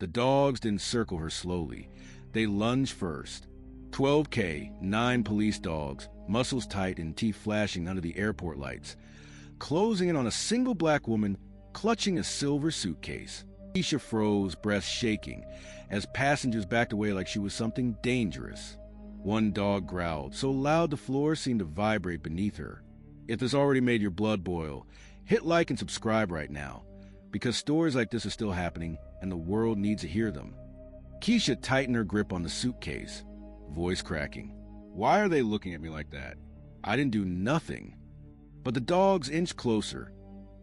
The dogs didn't circle her slowly. They lunged first. 12K, 9 police dogs, muscles tight and teeth flashing under the airport lights, closing in on a single black woman clutching a silver suitcase. Keisha froze, breath shaking, as passengers backed away like she was something dangerous. One dog growled, so loud the floor seemed to vibrate beneath her. If this already made your blood boil, hit like and subscribe right now, because stories like this are still happening and the world needs to hear them. Keisha tightened her grip on the suitcase, voice cracking. Why are they looking at me like that? I didn't do nothing. But the dogs inched closer,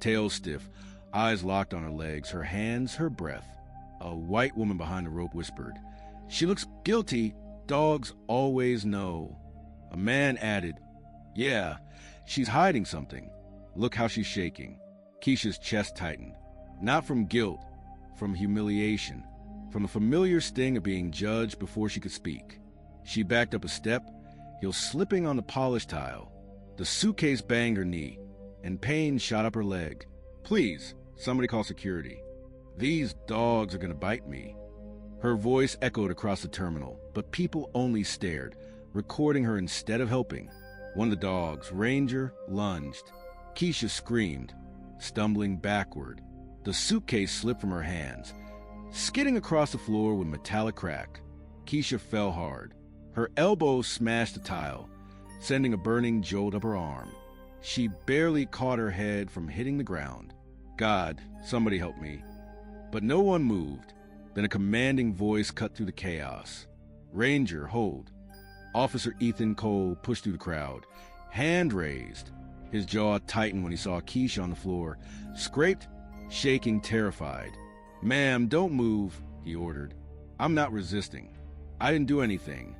tails stiff, eyes locked on her legs, her hands, her breath. A white woman behind the rope whispered, "She looks guilty. Dogs always know." A man added, "Yeah, she's hiding something. Look how she's shaking." Keisha's chest tightened. Not from guilt, from humiliation, from the familiar sting of being judged before she could speak. She backed up a step, heels slipping on the polished tile. The suitcase banged her knee, and pain shot up her leg. "Please, somebody call security. These dogs are gonna bite me." Her voice echoed across the terminal, but people only stared, recording her instead of helping. One of the dogs, Ranger, lunged. Keisha screamed, stumbling backward. The suitcase slipped from her hands, skidding across the floor with metallic crack. Keisha fell hard. Her elbow smashed the tile, sending a burning jolt up her arm. She barely caught her head from hitting the ground. "God, somebody help me." But no one moved. Then a commanding voice cut through the chaos. "Ranger, hold." Officer Ethan Cole pushed through the crowd, hand raised. His jaw tightened when he saw Keisha on the floor, scraped, shaking, terrified. "Ma'am, don't move," he ordered. "I'm not resisting. I didn't do anything."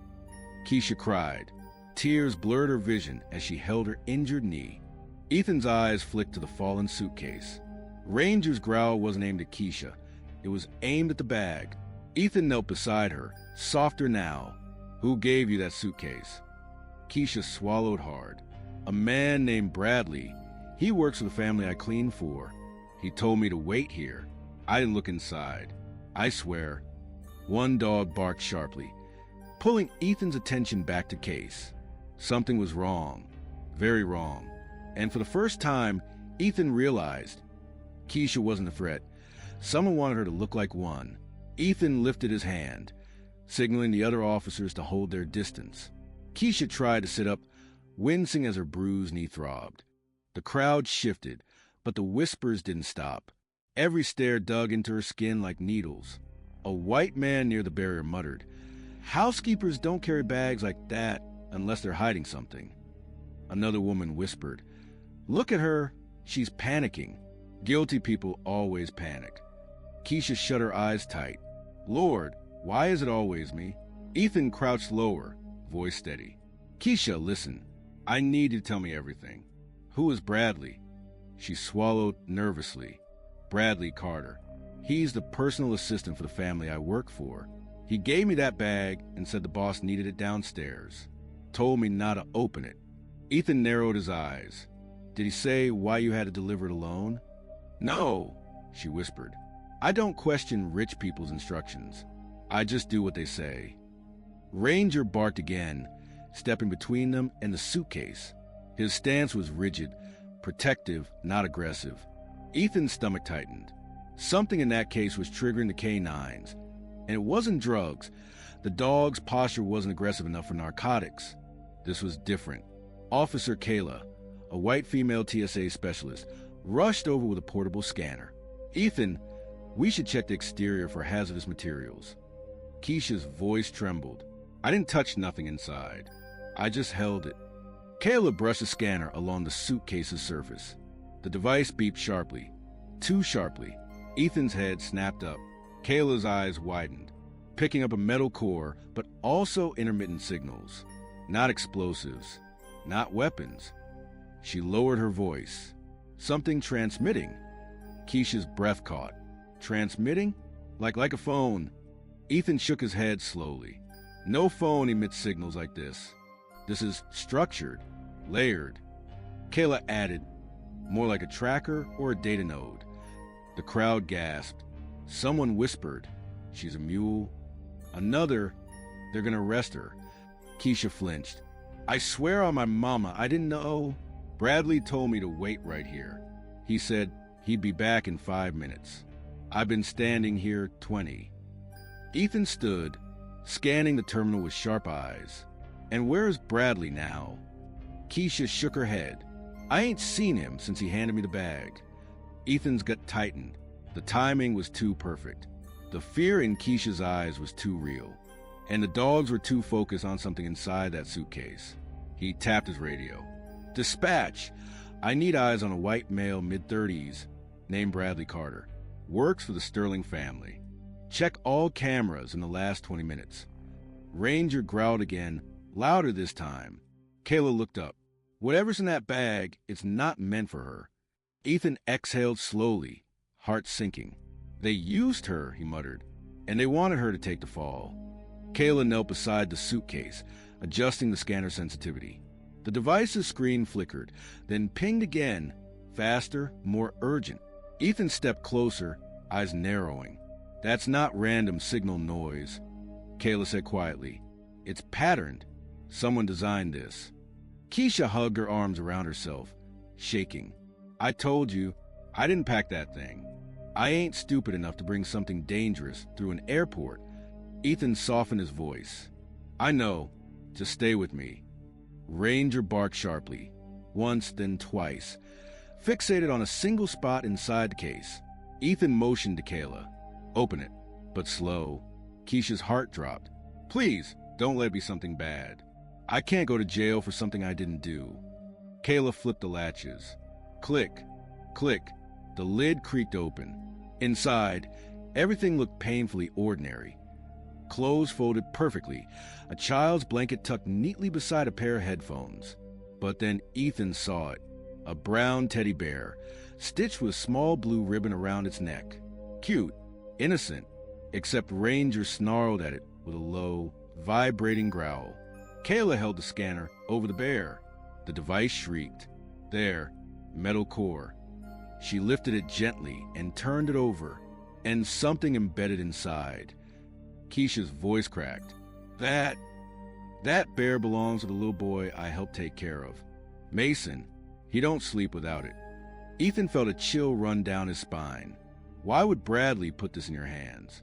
Keisha cried. Tears blurred her vision as she held her injured knee. Ethan's eyes flicked to the fallen suitcase. Ranger's growl wasn't aimed at Keisha. It was aimed at the bag. Ethan knelt beside her, softer now. "Who gave you that suitcase?" Keisha swallowed hard. "A man named Bradley. He works for the family I clean for. He told me to wait here. I didn't look inside. I swear." One dog barked sharply, pulling Ethan's attention back to Case. Something was wrong, very wrong. And for the first time, Ethan realized Keisha wasn't a threat. Someone wanted her to look like one. Ethan lifted his hand, signaling the other officers to hold their distance. Keisha tried to sit up, wincing as her bruised knee throbbed. The crowd shifted, but the whispers didn't stop. Every stare dug into her skin like needles. A white man near the barrier muttered, "Housekeepers don't carry bags like that unless they're hiding something." Another woman whispered, "Look at her, she's panicking." Guilty people always panic. Keisha shut her eyes tight. "Lord, why is it always me?" Ethan crouched lower, voice steady. "Keisha, listen. I need you to tell me everything. Who is Bradley?" She swallowed nervously. "Bradley Carter. He's the personal assistant for the family I work for. He gave me that bag and said the boss needed it downstairs. Told me not to open it." Ethan narrowed his eyes. "Did he say why you had to deliver it alone?" "No," she whispered. "I don't question rich people's instructions. I just do what they say." Ranger barked again, stepping between them and the suitcase. His stance was rigid, protective, not aggressive. Ethan's stomach tightened. Something in that case was triggering the K-9s. And it wasn't drugs. The dog's posture wasn't aggressive enough for narcotics. This was different. Officer Kayla, a white female TSA specialist, rushed over with a portable scanner. "Ethan, we should check the exterior for hazardous materials." Keisha's voice trembled. "I didn't touch nothing inside. I just held it." Kayla brushed the scanner along the suitcase's surface. The device beeped sharply. Too sharply. Ethan's head snapped up. Kayla's eyes widened, picking up a metal core, but also intermittent signals. Not explosives. Not weapons. She lowered her voice. "Something transmitting." Keisha's breath caught. "Transmitting? Like a phone." Ethan shook his head slowly. "No phone emits signals like this. This is structured, layered." Kayla added, "More like a tracker or a data node." The crowd gasped. Someone whispered, She's a mule. Another, they're gonna arrest her. Keisha flinched. I swear on my mama, I didn't know. Bradley told me to wait right here. He said he'd be back in 5 minutes. I've been standing here 20. Ethan stood, scanning the terminal with sharp eyes. And where's Bradley now? Keisha shook her head. I ain't seen him since he handed me the bag. Ethan's gut tightened. The timing was too perfect. The fear in Keisha's eyes was too real. And the dogs were too focused on something inside that suitcase. He tapped his radio. Dispatch! I need eyes on a white male mid-30s named Bradley Carter. Works for the Sterling family. Check all cameras in the last 20 minutes. Ranger growled again, louder this time. Kayla looked up. Whatever's in that bag, it's not meant for her. Ethan exhaled slowly, heart sinking. They used her, he muttered, and they wanted her to take the fall. Kayla knelt beside the suitcase, adjusting the scanner sensitivity. The device's screen flickered, then pinged again, faster, more urgent. Ethan stepped closer, eyes narrowing. That's not random signal noise, Kayla said quietly. It's patterned. Someone designed this. Keisha hugged her arms around herself, shaking. I told you, I didn't pack that thing. I ain't stupid enough to bring something dangerous through an airport. Ethan softened his voice. I know. Just stay with me. Ranger barked sharply, once then twice, fixated on a single spot inside the case. Ethan motioned to Kayla. Open it, but slow. Keisha's heart dropped. Please, don't let it be something bad. I can't go to jail for something I didn't do. Kayla flipped the latches. Click, click. The lid creaked open. Inside, everything looked painfully ordinary. Clothes folded perfectly, a child's blanket tucked neatly beside a pair of headphones. But then Ethan saw it, a brown teddy bear, stitched with small blue ribbon around its neck. Cute, innocent, except Ranger snarled at it with a low, vibrating growl. Kayla held the scanner over the bear. The device shrieked. There, metal core. She lifted it gently and turned it over, and something embedded inside. Keisha's voice cracked. That bear belongs to the little boy I helped take care of. Mason, he don't sleep without it. Ethan felt a chill run down his spine. Why would Bradley put this in your hands?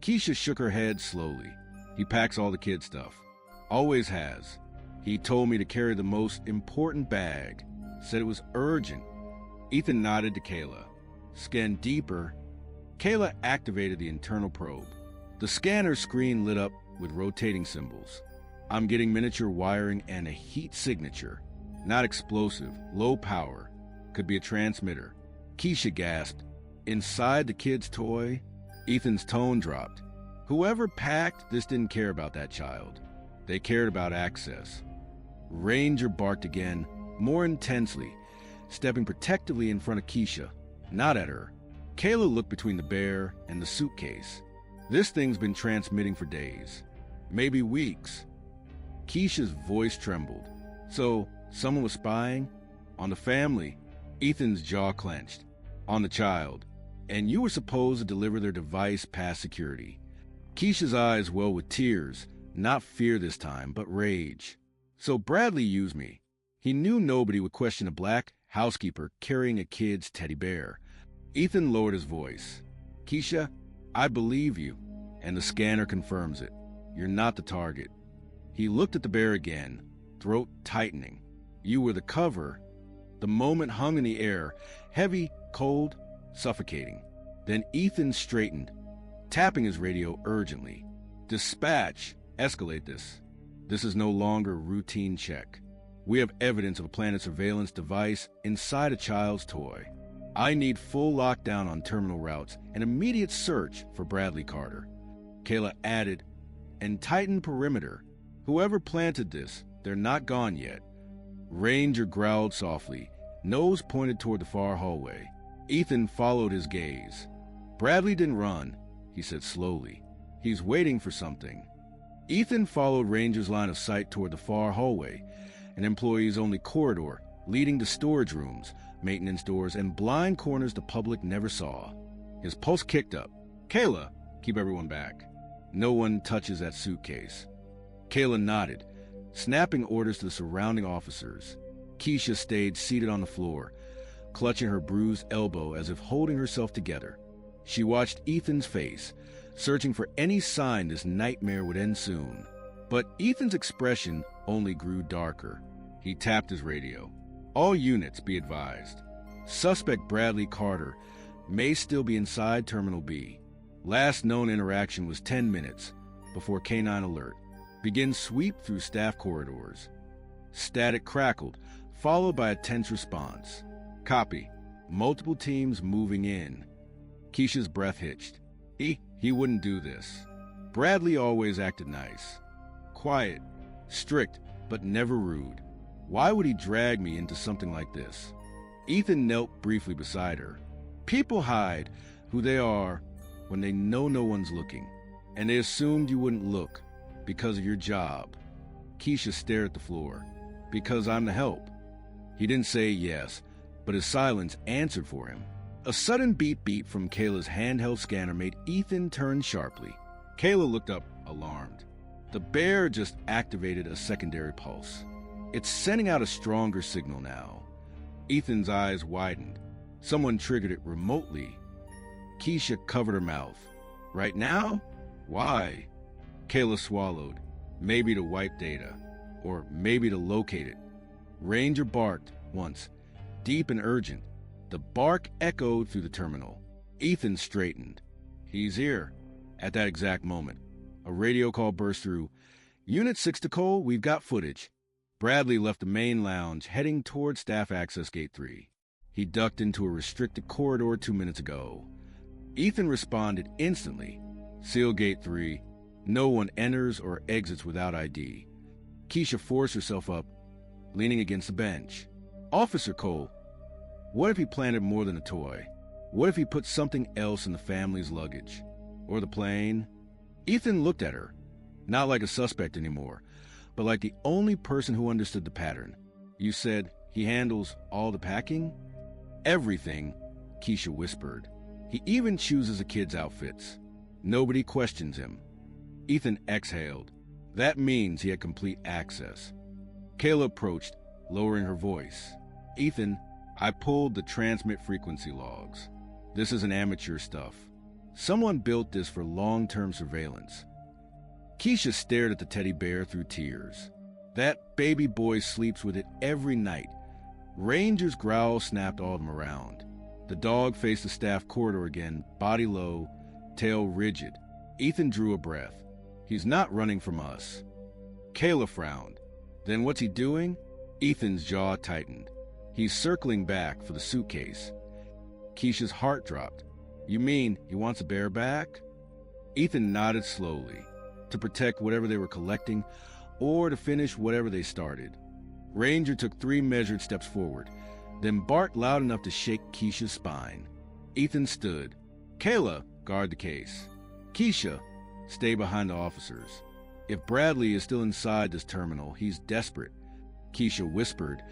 Keisha shook her head slowly. He packs all the kid stuff. Always has. He told me to carry the most important bag. Said it was urgent. Ethan nodded to Kayla. Scanned deeper. Kayla activated the internal probe. The scanner screen lit up with rotating symbols. I'm getting miniature wiring and a heat signature. Not explosive, low power. Could be a transmitter. Keisha gasped. Inside the kid's toy? Ethan's tone dropped. Whoever packed this didn't care about that child. They cared about access. Ranger barked again, more intensely, stepping protectively in front of Keisha, not at her. Kayla looked between the bear and the suitcase. This thing's been transmitting for days, maybe weeks. Keisha's voice trembled. So, someone was spying? On the family? Ethan's jaw clenched. On the child. And you were supposed to deliver their device past security. Keisha's eyes welled with tears, not fear this time, but rage. So Bradley used me. He knew nobody would question a black housekeeper carrying a kid's teddy bear. Ethan lowered his voice. Keisha, I believe you, and the scanner confirms it. You're not the target. He looked at the bear again, throat tightening. You were the cover. The moment hung in the air, heavy, cold, suffocating. Then Ethan straightened, tapping his radio urgently. Dispatch, escalate this. This is no longer a routine check. We have evidence of a planted surveillance device inside a child's toy. I need full lockdown on terminal routes and immediate search for Bradley Carter. Kayla added, and tighten perimeter. Whoever planted this, they're not gone yet. Ranger growled softly, nose pointed toward the far hallway. Ethan followed his gaze. Bradley didn't run, he said slowly. He's waiting for something. Ethan followed Ranger's line of sight toward the far hallway, an employees-only corridor leading to storage rooms, maintenance doors, and blind corners the public never saw. His pulse kicked up. Kayla, Keep everyone back. No one touches that suitcase. Kayla nodded, snapping orders to the surrounding officers. Keisha stayed seated on the floor, clutching her bruised elbow as if holding herself together. She watched Ethan's face, searching for any sign this nightmare would end soon. But Ethan's expression only grew darker. He tapped his radio. All units be advised. Suspect Bradley Carter may still be inside Terminal B. Last known interaction was 10 minutes before K-9 alert. Begin sweep through staff corridors. Static crackled, followed by a tense response. Copy. Multiple teams moving in. Keisha's breath hitched. He wouldn't do this. Bradley always acted nice. Quiet, strict, but never rude. Why would he drag me into something like this? Ethan knelt briefly beside her. People hide who they are when they know no one's looking, and they assumed you wouldn't look because of your job. Keisha stared at the floor. Because I'm the help. He didn't say yes, but his silence answered for him. A sudden beep from Kayla's handheld scanner made Ethan turn sharply. Kayla looked up, alarmed. The bear just activated a secondary pulse. It's sending out a stronger signal now. Ethan's eyes widened. Someone triggered it remotely. Keisha covered her mouth. Right now? Why? Kayla swallowed. Maybe to wipe data. Or maybe to locate it. Ranger barked once, deep and urgent. The bark echoed through the terminal. Ethan straightened. He's here. At that exact moment, a radio call burst through. Unit 6 to Cole, we've got footage. Bradley left the main lounge, heading toward Staff Access Gate 3. He ducked into a restricted corridor 2 minutes ago. Ethan responded instantly. Seal Gate 3. No one enters or exits without ID. Keisha forced herself up, leaning against the bench. Officer Cole, what if he planted more than a toy? What if he put something else in the family's luggage? Or the plane? Ethan looked at her, not like a suspect anymore, but like the only person who understood the pattern. You said he handles all the packing? Everything, Keisha whispered. He even chooses the kids' outfits. Nobody questions him. Ethan exhaled. That means he had complete access. Kayla approached, lowering her voice. Ethan, I pulled the transmit frequency logs. This isn't amateur stuff. Someone built this for long-term surveillance. Keisha stared at the teddy bear through tears. That baby boy sleeps with it every night. Ranger's growl snapped all of them around. The dog faced the staff corridor again, body low, tail rigid. Ethan drew a breath. He's not running from us. Kayla frowned. Then what's he doing? Ethan's jaw tightened. He's circling back for the suitcase. Keisha's heart dropped. You mean he wants a bear back? Ethan nodded slowly. To protect whatever they were collecting, or to finish whatever they started. Ranger took 3 measured steps forward, then barked loud enough to shake Keisha's spine. Ethan stood. Kayla, guard the case. Keisha, stay behind the officers. If Bradley is still inside this terminal, he's desperate. Keisha whispered.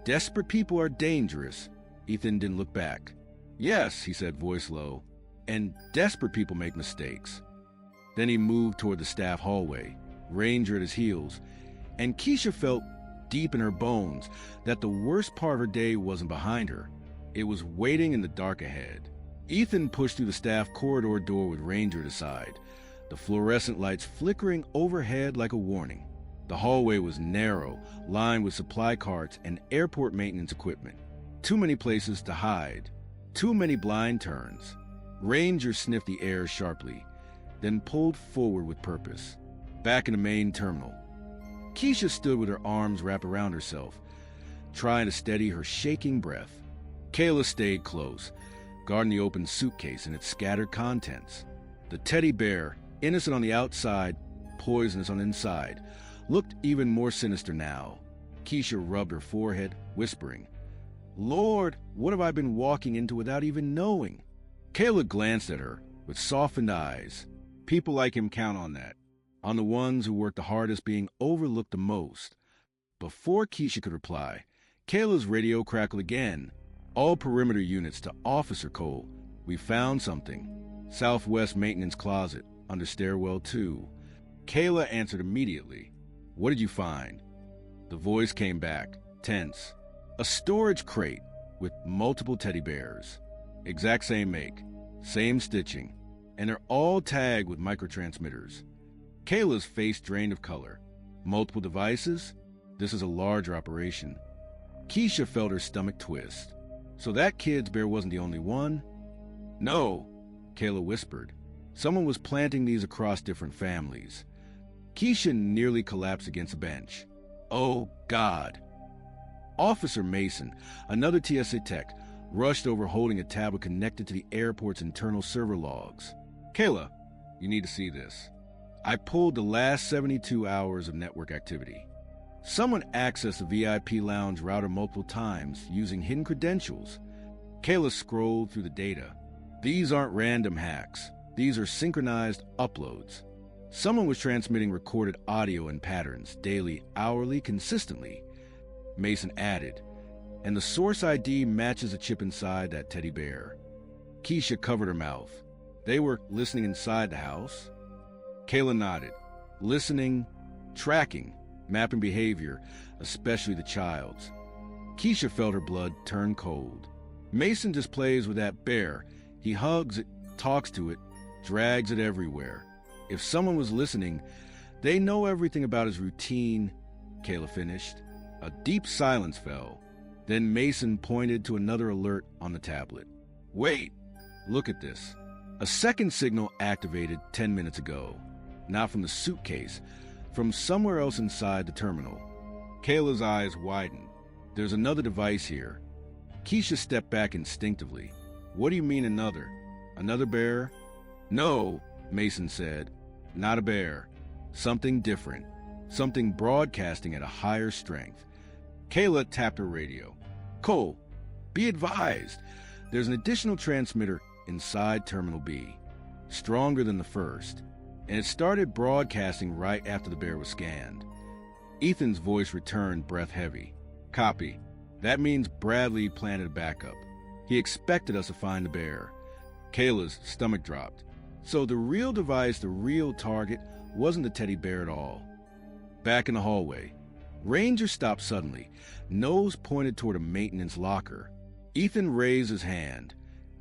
Desperate people are dangerous. Ethan didn't look back. Yes, he said, voice low. And desperate people make mistakes. Then he moved toward the staff hallway, Ranger at his heels, and Keisha felt deep in her bones that the worst part of her day wasn't behind her. It was waiting in the dark ahead. Ethan pushed through the staff corridor door with Ranger at his side, the fluorescent lights flickering overhead like a warning. The hallway was narrow, lined with supply carts and airport maintenance equipment. Too many places to hide. Too many blind turns. Ranger sniffed the air sharply, then pulled forward with purpose. Back in the main terminal, Keisha stood with her arms wrapped around herself, trying to steady her shaking breath. Kayla stayed close, guarding the open suitcase and its scattered contents. The teddy bear, innocent on the outside, poisonous on the inside, looked even more sinister now. Keisha rubbed her forehead, whispering, Lord, what have I been walking into without even knowing? Kayla glanced at her with softened eyes. People like him count on that, on the ones who work the hardest being overlooked the most. Before Keisha could reply, Kayla's radio crackled again. All perimeter units to Officer Cole. We found something. Southwest maintenance closet, under stairwell 2. Kayla answered immediately. What did you find? The voice came back, tense. A storage crate with multiple teddy bears. Exact same make, same stitching, and they're all tagged with microtransmitters. Kayla's face drained of color. Multiple devices? This is a larger operation. Keisha felt her stomach twist. So that kid's bear wasn't the only one? No, Kayla whispered. Someone was planting these across different families. Keisha nearly collapsed against a bench. Oh, God. Officer Mason, another TSA tech, rushed over holding a tablet connected to the airport's internal server logs. Kayla, you need to see this. I pulled the last 72 hours of network activity. Someone accessed the VIP lounge router multiple times using hidden credentials. Kayla scrolled through the data. These aren't random hacks. These are synchronized uploads. Someone was transmitting recorded audio in patterns, daily, hourly, consistently. Mason added, and the source ID matches a chip inside that teddy bear. Keisha covered her mouth. They were listening inside the house? Kayla nodded. Listening, tracking, mapping behavior, especially the child's. Keisha felt her blood turn cold. Mason just plays with that bear. He hugs it, talks to it, drags it everywhere. If someone was listening, they know everything about his routine, Kayla finished. A deep silence fell. Then Mason pointed to another alert on the tablet. Wait, look at this. A second signal activated 10 minutes ago. Not from the suitcase, from somewhere else inside the terminal. Kayla's eyes widened. There's another device here. Keisha stepped back instinctively. What do you mean another? Another bear? No, Mason said. Not a bear. Something different. Something broadcasting at a higher strength. Kayla tapped her radio. Cole, be advised. There's an additional transmitter inside Terminal B. Stronger than the first. And it started broadcasting right after the bear was scanned. Ethan's voice returned, breath heavy. Copy. That means Bradley planted a backup. He expected us to find the bear. Kayla's stomach dropped. So the real device, the real target, wasn't the teddy bear at all. Back in the hallway, Ranger stopped suddenly, nose pointed toward a maintenance locker. Ethan raised his hand,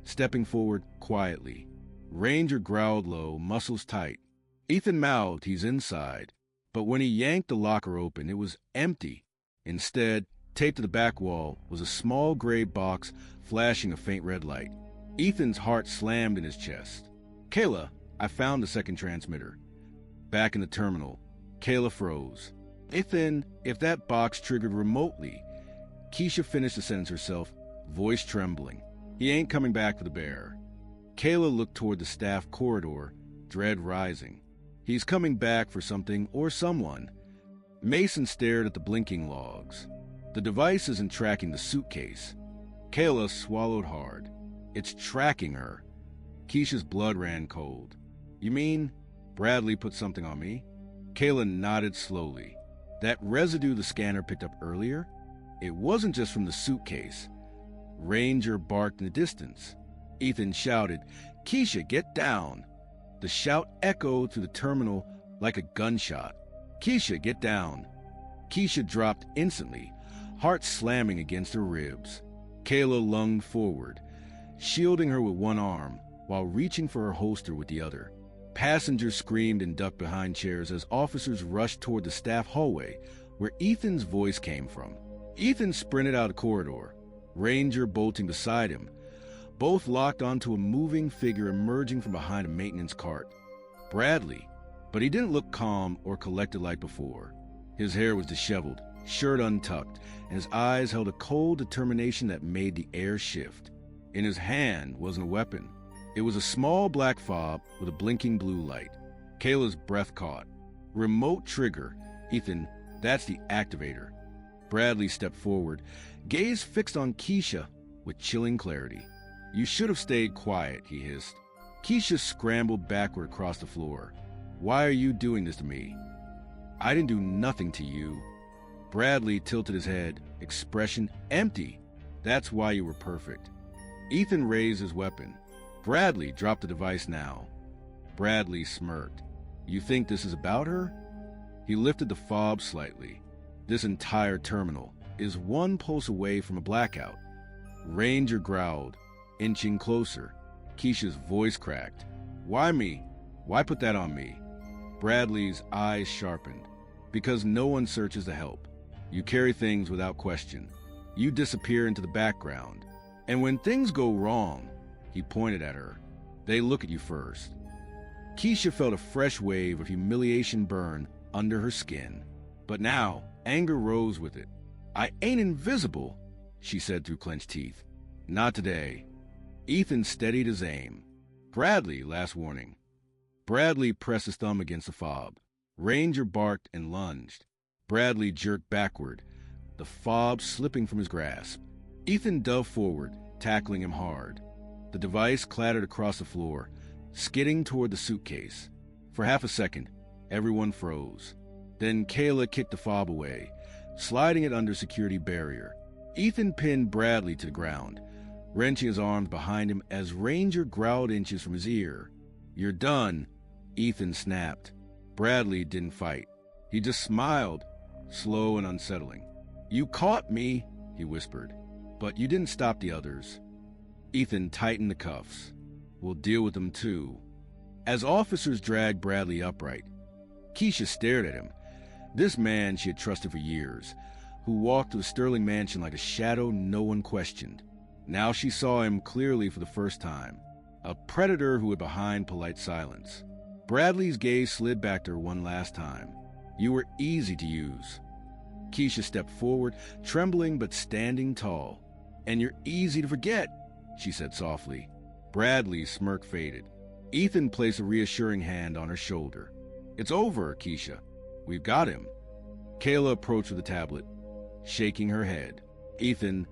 stepping forward quietly. Ranger growled low, muscles tight. Ethan mouthed he's inside, but when he yanked the locker open, it was empty. Instead, taped to the back wall was a small gray box flashing a faint red light. Ethan's heart slammed in his chest. Kayla, I found the second transmitter. Back in the terminal, Kayla froze. Ethan, if that box triggered remotely. Keisha finished the sentence herself, voice trembling. He ain't coming back for the bear. Kayla looked toward the staff corridor, dread rising. He's coming back for something or someone. Mason stared at the blinking logs. The device isn't tracking the suitcase. Kayla swallowed hard. It's tracking her. Keisha's blood ran cold. You mean Bradley put something on me? Kayla nodded slowly. That residue the scanner picked up earlier? It wasn't just from the suitcase. Ranger barked in the distance. Ethan shouted, Keisha, get down. The shout echoed through the terminal like a gunshot. Keisha, get down. Keisha dropped instantly, heart slamming against her ribs. Kayla lunged forward, shielding her with one arm while reaching for her holster with the other. Passengers screamed and ducked behind chairs as officers rushed toward the staff hallway where Ethan's voice came from. Ethan sprinted out a corridor, Ranger bolting beside him, both locked onto a moving figure emerging from behind a maintenance cart. Bradley, but he didn't look calm or collected like before. His hair was disheveled, shirt untucked, and his eyes held a cold determination that made the air shift. In his hand wasn't a weapon. It was a small black fob with a blinking blue light. Kayla's breath caught. Remote trigger. Ethan, that's the activator. Bradley stepped forward, gaze fixed on Keisha with chilling clarity. You should have stayed quiet, he hissed. Keisha scrambled backward across the floor. Why are you doing this to me? I didn't do nothing to you. Bradley tilted his head, expression empty. That's why you were perfect. Ethan raised his weapon. Bradley, drop the device now. Bradley smirked. You think this is about her? He lifted the fob slightly. This entire terminal is one pulse away from a blackout. Ranger growled, inching closer. Keisha's voice cracked. Why me? Why put that on me? Bradley's eyes sharpened. Because no one searches to help. You carry things without question. You disappear into the background. And when things go wrong, he pointed at her, they look at you first. Keisha felt a fresh wave of humiliation burn under her skin. But now, anger rose with it. I ain't invisible, she said through clenched teeth. Not today. Ethan steadied his aim. Bradley, last warning. Bradley pressed his thumb against the fob. Ranger barked and lunged. Bradley jerked backward, the fob slipping from his grasp. Ethan dove forward, tackling him hard. The device clattered across the floor, skidding toward the suitcase. For half a second, everyone froze. Then Kayla kicked the fob away, sliding it under security barrier. Ethan pinned Bradley to the ground, wrenching his arms behind him as Ranger growled inches from his ear. You're done, Ethan snapped. Bradley didn't fight. He just smiled, slow and unsettling. You caught me, he whispered, but you didn't stop the others. Ethan tightened the cuffs. We'll deal with them too. As officers dragged Bradley upright, Keisha stared at him. This man she had trusted for years, who walked to the Sterling mansion like a shadow no one questioned. Now she saw him clearly for the first time, a predator who hid behind polite silence. Bradley's gaze slid back to her one last time. You were easy to use. Keisha stepped forward, trembling but standing tall. And you're easy to forget, she said softly. Bradley's smirk faded. Ethan placed a reassuring hand on her shoulder. It's over, Keisha. We've got him. Kayla approached with the tablet, shaking her head. Ethan,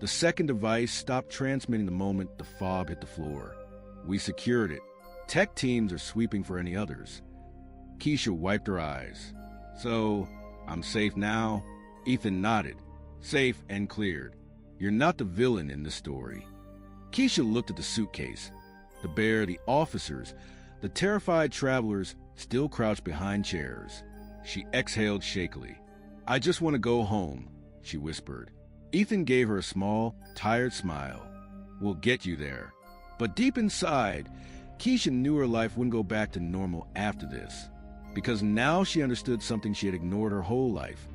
the second device stopped transmitting the moment the fob hit the floor. We secured it. Tech teams are sweeping for any others. Keisha wiped her eyes. So, I'm safe now? Ethan nodded. Safe and cleared. You're not the villain in this story. Keisha looked at the suitcase. The bear, the officers, the terrified travelers still crouched behind chairs. She exhaled shakily. I just want to go home, she whispered. Ethan gave her a small, tired smile. We'll get you there. But deep inside, Keisha knew her life wouldn't go back to normal after this. Because now she understood something she had ignored her whole life.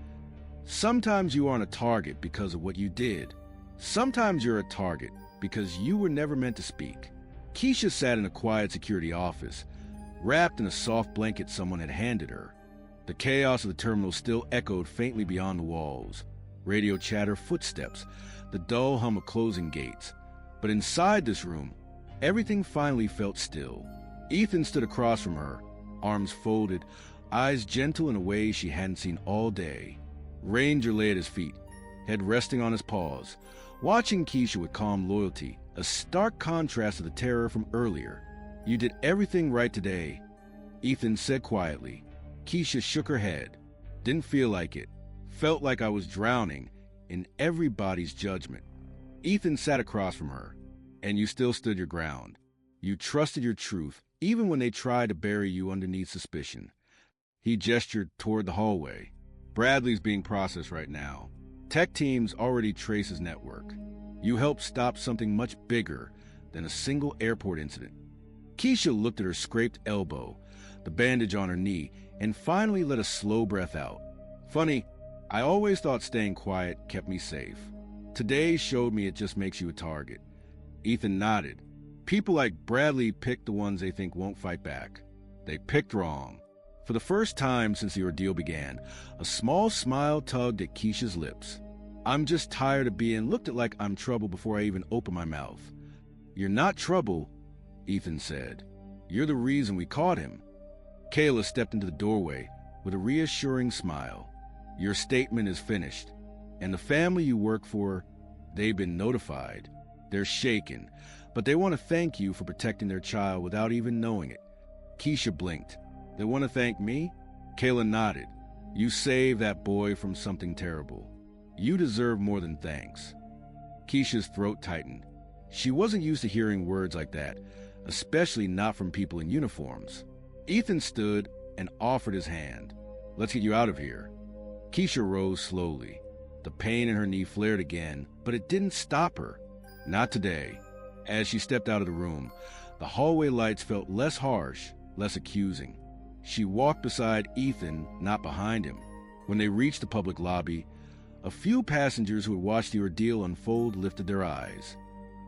Sometimes you aren't a target because of what you did. Sometimes you're a target because you were never meant to speak. Keisha sat in a quiet security office, wrapped in a soft blanket someone had handed her. The chaos of the terminal still echoed faintly beyond the walls. Radio chatter, footsteps, the dull hum of closing gates. But inside this room, everything finally felt still. Ethan stood across from her, arms folded, eyes gentle in a way she hadn't seen all day. Ranger lay at his feet, head resting on his paws, watching Keisha with calm loyalty, a stark contrast to the terror from earlier. You did everything right today, Ethan said quietly. Keisha shook her head. Didn't feel like it. Felt like I was drowning in everybody's judgment. Ethan sat across from her. And you still stood your ground. You trusted your truth, even when they tried to bury you underneath suspicion. He gestured toward the hallway. Bradley's being processed right now. Tech teams already trace his network. You helped stop something much bigger than a single airport incident. Keisha looked at her scraped elbow, the bandage on her knee, and finally let a slow breath out. Funny, I always thought staying quiet kept me safe. Today showed me it just makes you a target. Ethan nodded. People like Bradley pick the ones they think won't fight back. They picked wrong. For the first time since the ordeal began, a small smile tugged at Keisha's lips. I'm just tired of being looked at like I'm trouble before I even open my mouth. You're not trouble, Ethan said. You're the reason we caught him. Kayla stepped into the doorway with a reassuring smile. Your statement is finished, and the family you work for, they've been notified. They're shaken, but they want to thank you for protecting their child without even knowing it. Keisha blinked. They want to thank me? Kayla nodded. You saved that boy from something terrible. You deserve more than thanks. Keisha's throat tightened. She wasn't used to hearing words like that, especially not from people in uniforms. Ethan stood and offered his hand. "Let's get you out of here." Keisha rose slowly. The pain in her knee flared again, but it didn't stop her. Not today. As she stepped out of the room, the hallway lights felt less harsh, less accusing. She walked beside Ethan, not behind him. When they reached the public lobby, a few passengers who had watched the ordeal unfold lifted their eyes.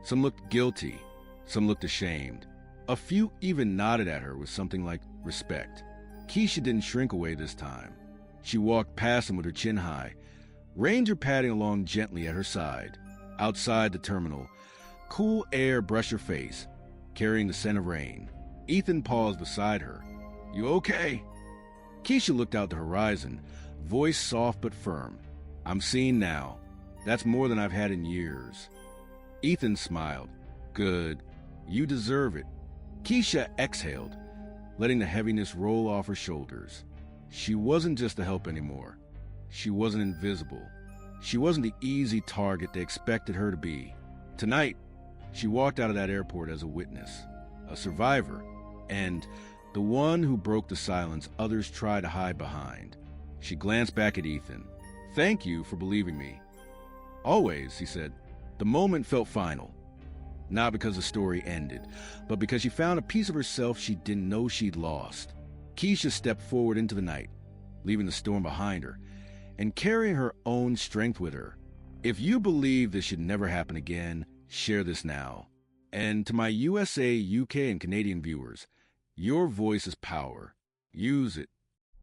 Some looked guilty, some looked ashamed. A few even nodded at her with something like respect. Keisha didn't shrink away this time. She walked past them with her chin high, Ranger padding along gently at her side. Outside the terminal, cool air brushed her face, carrying the scent of rain. Ethan paused beside her. "You okay?" Keisha looked out the horizon, voice soft but firm. "I'm seeing now. That's more than I've had in years." Ethan smiled. "Good. You deserve it." Keisha exhaled, letting the heaviness roll off her shoulders. She wasn't just a help anymore. She wasn't invisible. She wasn't the easy target they expected her to be. Tonight, she walked out of that airport as a witness, a survivor, and the one who broke the silence others tried to hide behind. She glanced back at Ethan. "Thank you for believing me." "Always," he said. The moment felt final. Not because the story ended, but because she found a piece of herself she didn't know she'd lost. Keisha stepped forward into the night, leaving the storm behind her, and carrying her own strength with her. If you believe this should never happen again, share this now. And to my USA, UK, and Canadian viewers, your voice is power. Use it.